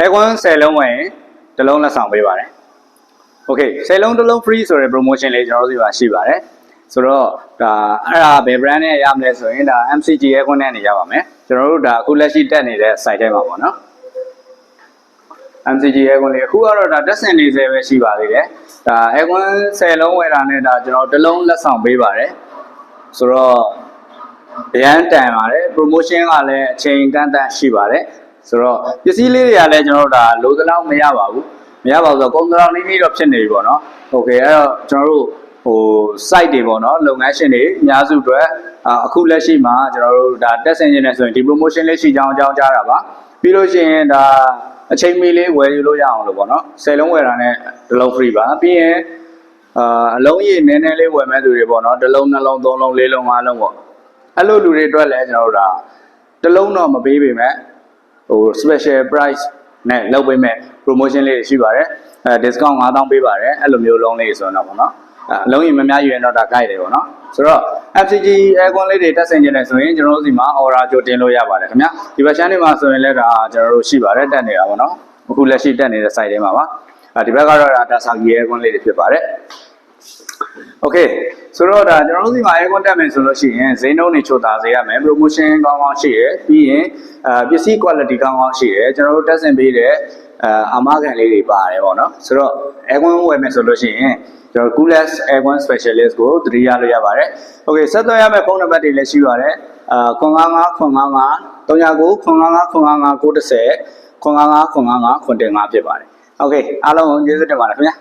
aircon 10 လုံးဝင်တစ်လုံးလက်ဆောင်ပေးပါတယ် okay 10 လုံးတစ်လုံး free ဆိုတဲ့ promotion လေးကျွန်တော်တို့ဒီမှာရှိပါတယ်ဆိုတော့ဒါအဲ့ဒါဘယ် brand နဲ့ရမလဲဆိုရင်ဒါ MCG aircon နဲ့နေရပါမယ်ကျွန်တော်တို့ဒါအခုလက်ရှိတက်နေတဲ့ site ထဲမှာပေါ့နော် MCG aircon လေးအခုကတော့ဒါတက်ဆင်နေစေပဲရှိပါသေးတယ်ဒါ aircon 10 လုံးဝယ်တာနဲ့ဒါကျွန်တော်တစ်လုံးလက်ဆောင်ပေးပါတယ်ဆိုတော့ရန်တန်ပါတယ် promotion ကလည်းအချိန်တန်တန်ရှိပါတယ်ဆိုတော့ပစ္စည်းလေးတွေကလည်းကျွန်တော်တို့ဒါလိုသလောက်မရပါဘူးမရပါဘူးဆိုတော့ကုန်သလောက်နည်းနည်းတော့ဖြစ်နေပြီပေါ့နော် okay အဲ့တော့ကျွန်တော်တို့ဟို site တွေပေါ့နော်လုပ်ငန်းရှင်တွေအများစုအတွက်အခုလက်ရှိမှာကျွန်တော်တို့ဒါတက်ဆင်ခြင်းနဲ့ဆိုရင်ဒီ promotion လေးရှိကြောင်းအကြောင်းကြားတာပါပြီးလို့ရှိရင်ဒါအချိန်မီလေးဝယ်ယူလို့ရအောင်လို့ပေါ့နော်10လုံးဝယ်တာနဲ့တစ်လုံး free ပါပြီးရင်အလုံးကြီးနည်းနည်းလေးဝယ်မဲ့သူတွေပေါ့နော်တစ်လုံးနှလုံးသုံးလုံးလေးလုံးငါးလုံးပေါ့အဲ့လိုလူတွေအတွက်လည်းကျွန်တော်တို့ဒါတစ်လုံးတော့မပေးပေမဲ့ဟို special price နဲ့လုပ်ပေးမဲ့ promotion လေးတွေရှိပါတယ်discount 5000ပေးပါတယ်အဲ့လိုမျိုးလုံးလေးဆိုတော့ပေါ့နော်အလုံးကြီးမများယူရင်တော့ဒါ guide တယ်ပေါ့နော်ဆိုတော့ FCG aircon လေးတွေတက်ဆင်ခြင်းနဲ့ဆိုရင်ကျွန်တော်တို့ဒီမှာ order ကြိုတင်လို့ရပါတယ်ခင်ဗျာဒီ version တွေမှာဆိုရင်လည်းဒါကျွန်တော်တို့ရှိပါတယ်တက်နေတာပေါ့နော်အခုလက်ရှိတက်နေတဲ့ site ထဲမှာပါဒီဘက်ကတော့ဒါ Dasaki aircon လေးတွေဖြစ်ပါတယ် okay ဆိုတော့ဒါကျွန်တော်တို့ဒီမှာ aircon တက်မယ်ဆိုလို့ရှိရင်ဈေးနှုန်းတွေချိုတာစေရမယ် promotion ကောင်းကောင်းရှိရယ်ပြီးရင်ပစ္စည်း quality ကောင်းကောင်းရှိရယ်ကျွန်တော်တို့တက်ဆင်ပေးတဲ့အာမခံလေးတွေပါတယ်ပေါ့နော်ဆိုတော့ aircon ဝယ်မယ်ဆိုလို့ရှိရင်ကျွန်တော် coolest aircon specialist ကိုသတိရလို့ရပါတယ် okay ဆက်သွယ်ရမယ့်ဖုန်းနံပါတ်တွေလည်းရှိပါတယ်955 955 39 955 955 910 955 955 955ဖြစ်ပါတယ် okay အားလုံးကျေးဇူးတင်ပါတယ်ခင်ဗျာ